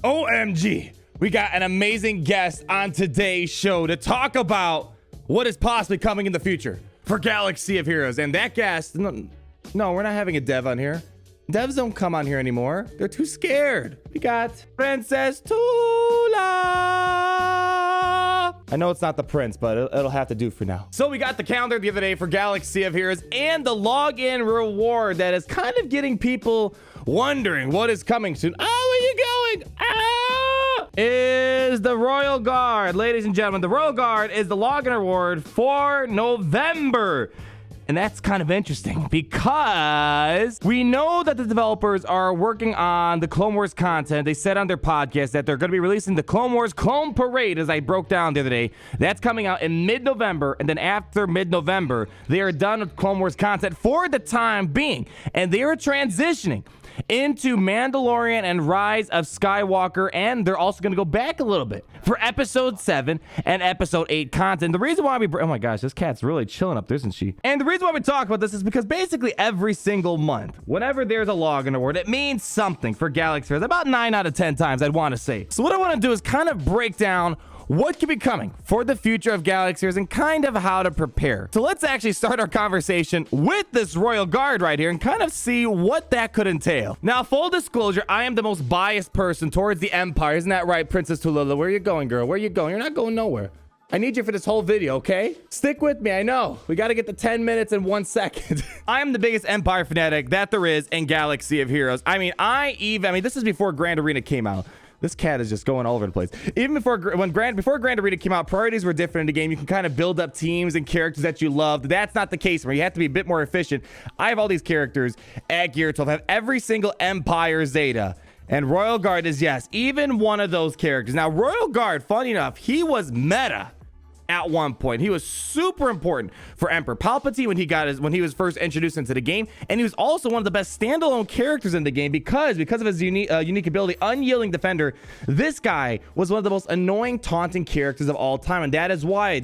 OMG, we got an amazing guest on today's show to talk about what is possibly coming in the future for Galaxy of Heroes. And that guest, no, we're not having a dev on here. Devs don't come on here anymore. They're too scared. We got Princess Tula. I know it's not the prince, but it'll have to do for now. So we got the calendar the other day for Galaxy of Heroes and the login reward that is kind of getting people wondering what is coming soon. Oh, where are you going? Is the Royal Guard. Ladies and gentlemen, the Royal Guard is the login reward for November. And that's kind of interesting because we know that the developers are working on the Clone Wars content. They said on their podcast that they're going to be releasing the Clone Wars Clone Parade, as I broke down the other day. That's coming out in mid-November, and then after mid-November, they are done with Clone Wars content for the time being. And they are transitioning into Mandalorian and Rise of Skywalker, and they're also going to go back a little bit for Episode 7 and Episode 8 content. The reason why oh my gosh, this cat's really chilling up there, isn't she? And the reason why we talk about this is because basically every single month, whenever there's a login award, it means something for Galaxy Heroes. About 9 out of 10 times, I'd want to say. So what I want to do is kind of break down what could be coming for the future of Galaxy Heroes and kind of how to prepare. So let's actually start our conversation with this Royal Guard right here and kind of see what that could entail. Now, full disclosure, I am the most biased person towards the Empire. Isn't that right, Princess Tulula? Where are you going, girl? Where are you going? You're not going nowhere. I need you for this whole video, okay? Stick with me, I know. We got to get to 10 minutes and 1 second. I am the biggest Empire fanatic that there is in Galaxy of Heroes. I mean, this is before Grand Arena came out. This cat is just going all over the place. Even before Grand Arena came out, priorities were different in the game. You can kind of build up teams and characters that you loved. That's not the case where you have to be a bit more efficient. I have all these characters at Gear 12. I have every single Empire Zeta. And Royal Guard is, yes, even one of those characters. Now, Royal Guard, funny enough, he was meta at one point. He was super important for Emperor Palpatine when he was first introduced into the game, and he was also one of the best standalone characters in the game because of his unique ability, Unyielding Defender. This guy was one of the most annoying, taunting characters of all time, and that is why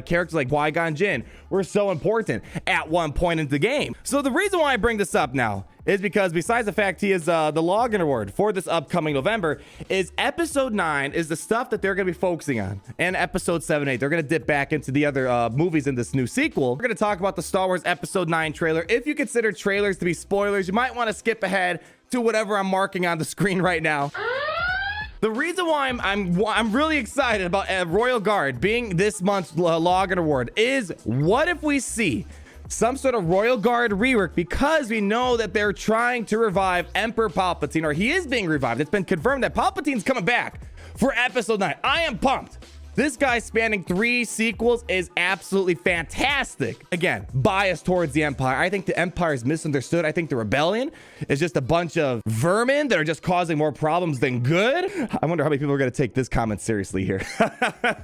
characters like Qui-Gon Jinn were so important at one point in the game. So the reason why I bring this up now is because besides the fact he is the login award for this upcoming November, is Episode 9 is the stuff that they're going to be focusing on, and Episode 7 and 8. They're going to dip back into the other movies in this new sequel. We're going to talk about the Star Wars Episode 9 trailer. If you consider trailers to be spoilers, you might want to skip ahead to whatever I'm marking on the screen right now. The reason why I'm really excited about Royal Guard being this month's login award is what if we see some sort of Royal Guard rework, because we know that they're trying to revive Emperor Palpatine, or he is being revived. It's been confirmed that Palpatine's coming back for Episode 9. I am pumped. This guy spanning 3 sequels is absolutely fantastic. Again, biased towards the Empire. I think the Empire is misunderstood. I think the rebellion is just a bunch of vermin that are just causing more problems than good. I wonder how many people are going to take this comment seriously here.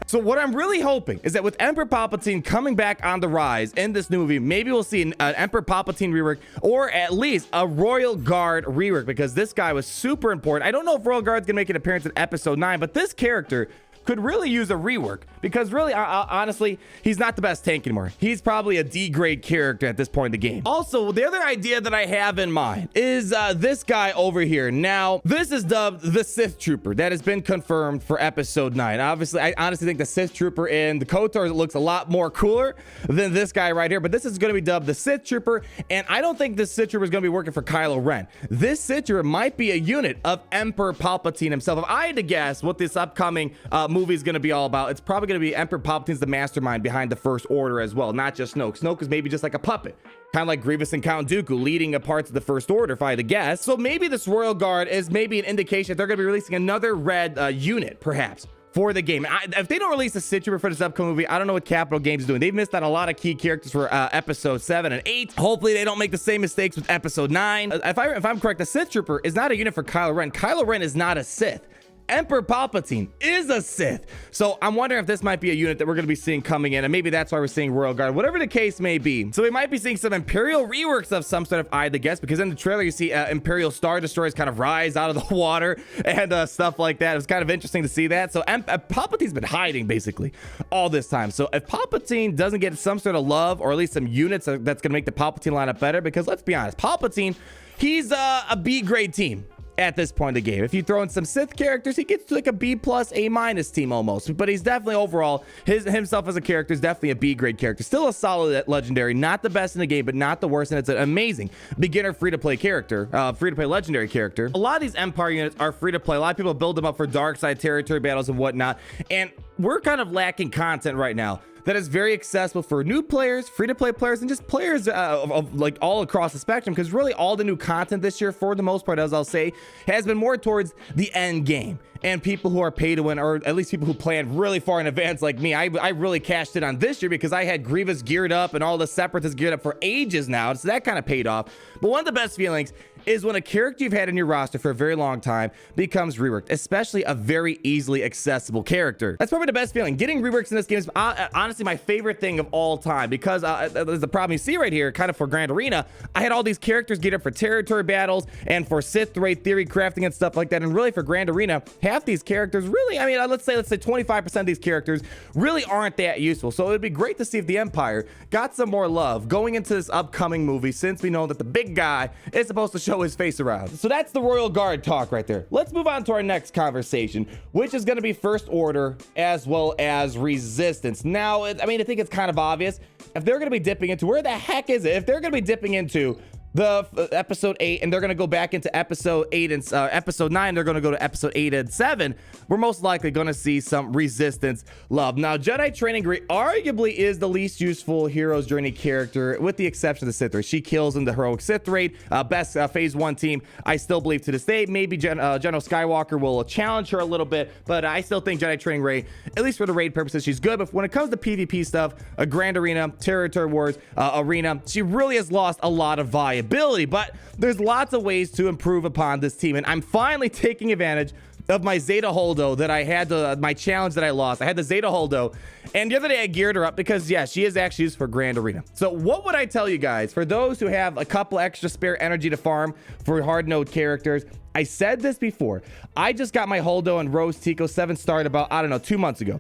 So what I'm really hoping is that with Emperor Palpatine coming back on the rise in this new movie, maybe we'll see an Emperor Palpatine rework, or at least a Royal Guard rework, because this guy was super important. I don't know if Royal Guard's going to make an appearance in Episode 9, but this character could really use a rework, because really, honestly, he's not the best tank anymore. He's probably a D-grade character at this point in the game. Also, the other idea that I have in mind is this guy over here. Now, this is dubbed the Sith Trooper. That has been confirmed for Episode 9. Obviously, I honestly think the Sith Trooper in the KOTOR looks a lot more cooler than this guy right here, but this is going to be dubbed the Sith Trooper, and I don't think this Sith Trooper is going to be working for Kylo Ren. This Sith Trooper might be a unit of Emperor Palpatine himself. If I had to guess what this upcoming movie is going to be all about, it's probably going to be Emperor Palpatine's the mastermind behind the First Order as well, not just Snoke. Snoke is maybe just like a puppet, kind of like Grievous and Count Dooku leading a parts of the First Order, if I had to guess. So maybe this Royal Guard is maybe an indication that they're going to be releasing another red unit, perhaps, for the game. If they don't release a Sith Trooper for this upcoming movie, I don't know what Capital Games is doing. They've missed out a lot of key characters for Episode 7 and 8. Hopefully they don't make the same mistakes with Episode 9. If I'm correct, the Sith Trooper is not a unit for Kylo Ren. Kylo Ren is not a Sith. Emperor Palpatine is a Sith. So I'm wondering if this might be a unit that we're going to be seeing coming in, and maybe that's why we're seeing Royal Guard, whatever the case may be. So we might be seeing some Imperial reworks of some sort of, I had to guess, because in the trailer you see Imperial Star Destroyers kind of rise out of the water and stuff like that. It was kind of interesting to see that. So Palpatine's been hiding basically all this time. So if Palpatine doesn't get some sort of love, or at least some units that's going to make the Palpatine lineup better, because let's be honest, Palpatine, he's a B-grade team at this point in the game. If you throw in some Sith characters, he gets to like a B plus, A minus team almost. But he's definitely overall, himself as a character is definitely a B grade character. Still a solid legendary, not the best in the game, but not the worst. And it's an amazing beginner free-to-play character, free-to-play legendary character. A lot of these Empire units are free-to-play. A lot of people build them up for dark side territory battles and whatnot. And we're kind of lacking content right now that is very accessible for new players, free-to-play players, and just players of like all across the spectrum, because really all the new content this year, for the most part, as I'll say, has been more towards the end game. And people who are pay to win, or at least people who planned really far in advance like me, I really cashed in on this year because I had Grievous geared up and all the Separatists geared up for ages now, so that kind of paid off. But one of the best feelings is when a character you've had in your roster for a very long time becomes reworked, especially a very easily accessible character. That's probably the best feeling. Getting reworks in this game is honestly my favorite thing of all time, because there's the problem you see right here, kind of for Grand Arena. I had all these characters geared up for territory battles and for Sith raid theory crafting and stuff like that, and really for Grand Arena, half these characters really, I mean, let's say 25% of these characters really aren't that useful. So it'd be great to see if the Empire got some more love going into this upcoming movie, since we know that the big guy is supposed to show his face around. So that's the Royal Guard talk right there. Let's move on to our next conversation, which is going to be First Order as well as Resistance. Now, I mean, I think it's kind of obvious. If they're going to be dipping into, where the heck is it? If they're going to be dipping into the episode 8 and they're going to go back into episode 8 and episode 9, they're going to go to episode 8 and 7, we're most likely going to see some Resistance love. Now, Jedi Training Rey arguably is the least useful hero's journey character, with the exception of the Sith Raid. She kills in the heroic Sith Raid. Best phase 1 team, I still believe to this day. Maybe General Skywalker will challenge her a little bit, but I still think Jedi Training Rey, at least for the raid purposes, she's good. But when it comes to PvP stuff, a Grand Arena, Territory Wars, Arena, she really has lost a lot of viability. But there's lots of ways to improve upon this team, and I'm finally taking advantage of my Zeta Holdo that I had, my challenge that I lost. I had the Zeta Holdo, and the other day I geared her up because, yeah, she is actually used for Grand Arena. So what would I tell you guys, for those who have a couple extra spare energy to farm for hard node characters? I said this before. I just got my Holdo and Rose Tico 7-starred about, I don't know, 2 months ago.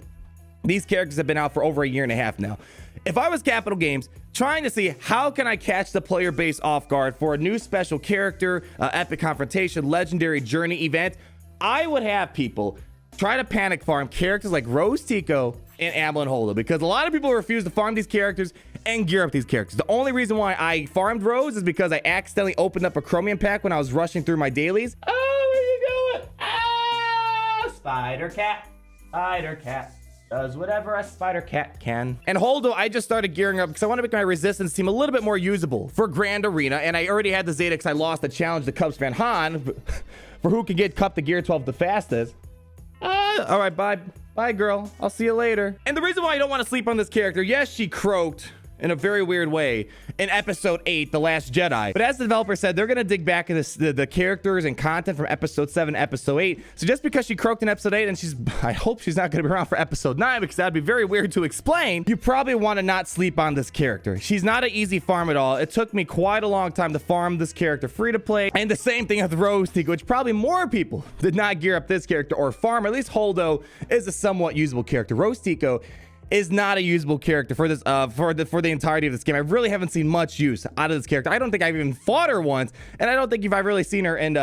These characters have been out for over a year and a half now. If I was Capital Games trying to see how can I catch the player base off guard for a new special character, epic confrontation, legendary journey event, I would have people try to panic farm characters like Rose Tico and Amblin Holdo, because a lot of people refuse to farm these characters and gear up these characters. The only reason why I farmed Rose is because I accidentally opened up a Chromium pack when I was rushing through my dailies. Oh, where you going? Ah, Spider Cat. Spider Cat does whatever a spider cat can. And Holdo, I just started gearing up because I want to make my Resistance team a little bit more usable for Grand Arena. And I already had the Zeta because I lost the challenge to Cubs Van Han for who can get Cup to Gear 12 the fastest. All right, bye, girl. I'll see you later. And the reason why I don't want to sleep on this character, yes, she croaked in a very weird way in episode 8, The Last Jedi, but as the developer said, they're gonna dig back into the characters and content from episode 7 episode 8. So just because she croaked in episode 8, and I hope she's not gonna be around for episode 9, because that'd be very weird to explain, you probably want to not sleep on this character. She's not an easy farm at all. It took me quite a long time to farm this character free to play, and the same thing with Rose Tico, which probably more people did not gear up this character or farm. At least Holdo is a somewhat usable character. Rose Tico is not a usable character for this for the entirety of this game. I really haven't seen much use out of this character. I don't think I've even fought her once, and I don't think I've really seen her in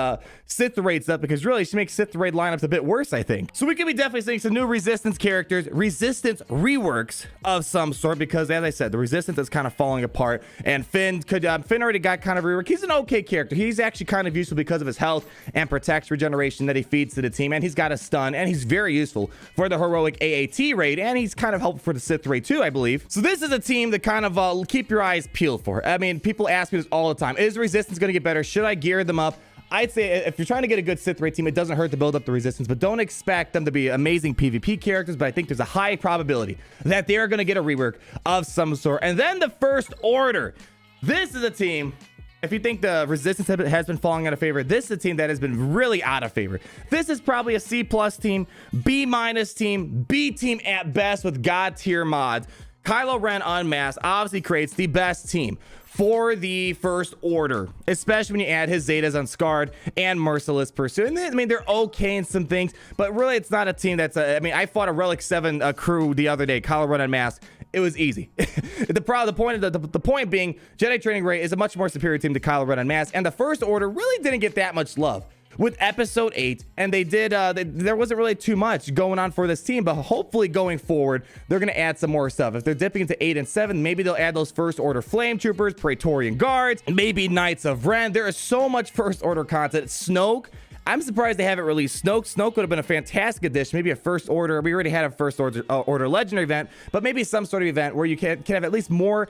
Sith raid stuff, because really she makes Sith raid lineups a bit worse, I think. So we could be definitely seeing some new Resistance characters, Resistance reworks of some sort, because as I said, the Resistance is kind of falling apart, and Finn already got kind of rework. He's an okay character. He's actually kind of useful because of his health and protects regeneration that he feeds to the team, and he's got a stun, and he's very useful for the heroic AAT raid, and he's kind of helpful for the Sith raid too, I believe. So this is a team that kind of keep your eyes peeled for. I mean, people ask me this all the time. Is Resistance going to get better? Should I gear them up? I'd say if you're trying to get a good Sith raid team, it doesn't hurt to build up the Resistance, but don't expect them to be amazing PvP characters. But I think there's a high probability that they are going to get a rework of some sort. And then the First Order. This is a team, if you think the Resistance has been falling out of favor, this is a team that has been really out of favor. This is probably a C+ team, B- team, B team at best with God tier mods. Kylo Ren Unmasked obviously creates the best team for the First Order, especially when you add his Zetas Unscarred and Merciless Pursuit. And I mean, they're okay in some things, but really it's not a team that's I mean, I fought a Relic 7 crew the other day, Kylo Ren Unmasked. It was easy. The point being, Jedi Training Rey is a much more superior team to Kylo Ren Unmasked, and the First Order really didn't get that much love with episode 8, and they did there wasn't really too much going on for this team, but hopefully going forward they're going to add some more stuff. If they're dipping into 8 and 7, maybe they'll add those first order flame troopers, Praetorian guards, maybe Knights of Ren. There is so much first order content. Snoke, I'm surprised they haven't released Snoke. Snoke would have been a fantastic addition. Maybe a first order. We already had a first order legendary event, but maybe some sort of event where you can have at least more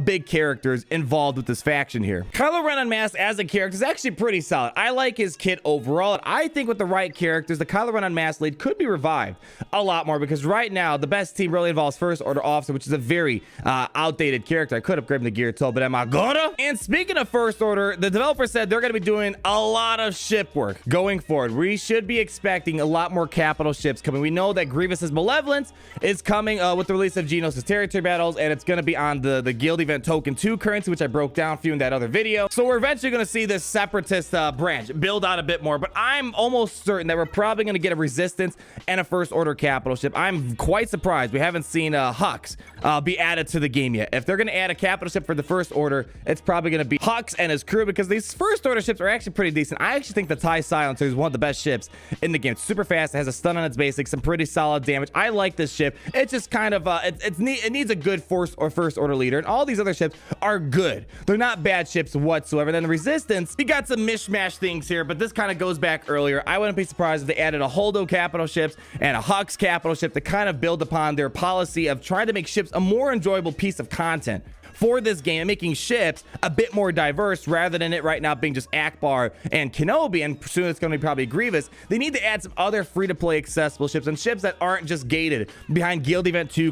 big characters involved with this faction here. Kylo Ren Unmasked as a character is actually pretty solid. I like his kit overall. And I think with the right characters, the Kylo Ren Unmasked lead could be revived a lot more, because right now the best team really involves first order officer, which is a very outdated character. I could upgrade him to gear 12, but am I gonna? And speaking of first order, the developer said they're going to be doing a lot of ship work going forward. We should be expecting a lot more capital ships coming. We know that Grievous's Malevolence is coming with the release of Geonosis Territory Battles, and it's going to be on the Guild Event Token 2 currency, which I broke down for you in that other video. So we're eventually going to see this Separatist branch build out a bit more, but I'm almost certain that we're probably going to get a Resistance and a First Order capital ship. I'm quite surprised we haven't seen Hux be added to the game yet. If they're going to add a capital ship for the First Order, it's probably going to be Hux and his crew, because these First Order ships are actually pretty decent. I actually think the TIE Silencer is one of the best ships in the game. It's super fast. It has a stun on its basics, some pretty solid damage. I like this ship. It's just kind of it needs a good first order leader, and all these other ships are good. They're not bad ships whatsoever. Then the Resistance, you got some mishmash things here, but this kind of goes back earlier. I wouldn't be surprised if they added a Holdo capital ships and a Hux capital ship to kind of build upon their policy of trying to make ships a more enjoyable piece of content for this game, and making ships a bit more diverse rather than it right now being just Akbar and Kenobi, and soon it's going to be probably Grievous. They need to add some other free-to-play accessible ships, and ships that aren't just gated behind Guild Event 2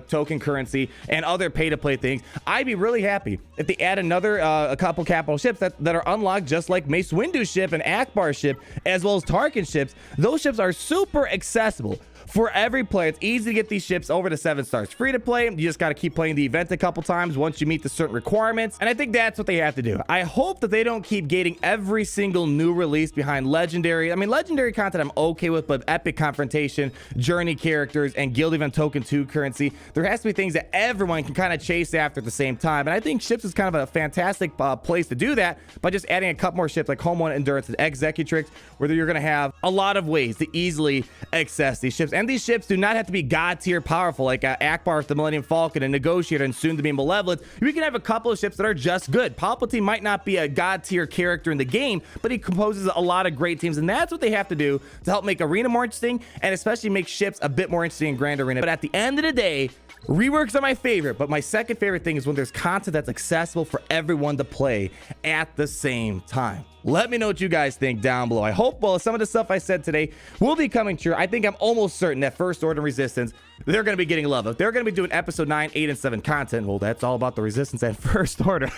token currency and other pay-to-play things. I'd be really happy if they add another a couple capital ships that are unlocked, just like Mace Windu's ship and Akbar's ship, as well as Tarkin's ships. Those ships are super accessible for every player. It's easy to get these ships over to 7 stars free to play. You just got to keep playing the event a couple times once you meet the certain requirements, and I think that's what they have to do. I hope that they don't keep gating every single new release behind legendary. I mean, legendary content I'm okay with, but epic confrontation, journey characters, and Guild Event Token 2 currency, there has to be things that everyone can kind of chase after at the same time, and I think ships is kind of a fantastic place to do that by just adding a couple more ships like Home One Endurance and Executrix, where you're going to have a lot of ways to easily access these ships. And these ships do not have to be god tier powerful, like Akbar with the Millennium Falcon and Negotiator and soon to be Malevolent. We can have a couple of ships that are just good. Palpatine might not be a god tier character in the game, but he composes a lot of great teams, and that's what they have to do to help make Arena more interesting, and especially make ships a bit more interesting in Grand Arena. But at the end of the day, reworks are my favorite, but my second favorite thing is when there's content that's accessible for everyone to play at the same time. Let me know what you guys think down below. I hope, well, some of the stuff I said today will be coming true. I think I'm almost certain that First Order Resistance, they're going to be getting love. If they're going to be doing episode 9, 8, and 7 content, well, that's all about the Resistance and First Order.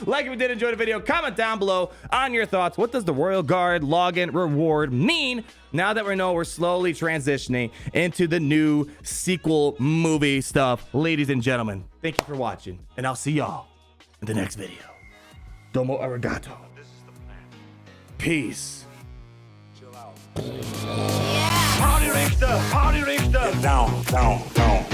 Like if you did enjoy the video, comment down below on your thoughts. What does the Royal Guard login reward mean now that we know we're slowly transitioning into the new sequel movie stuff? Ladies and gentlemen, thank you for watching, and I'll see y'all in the next video. Domo arigato. Peace. Chill out. Party Richter! Party Richter! Get down, down, down.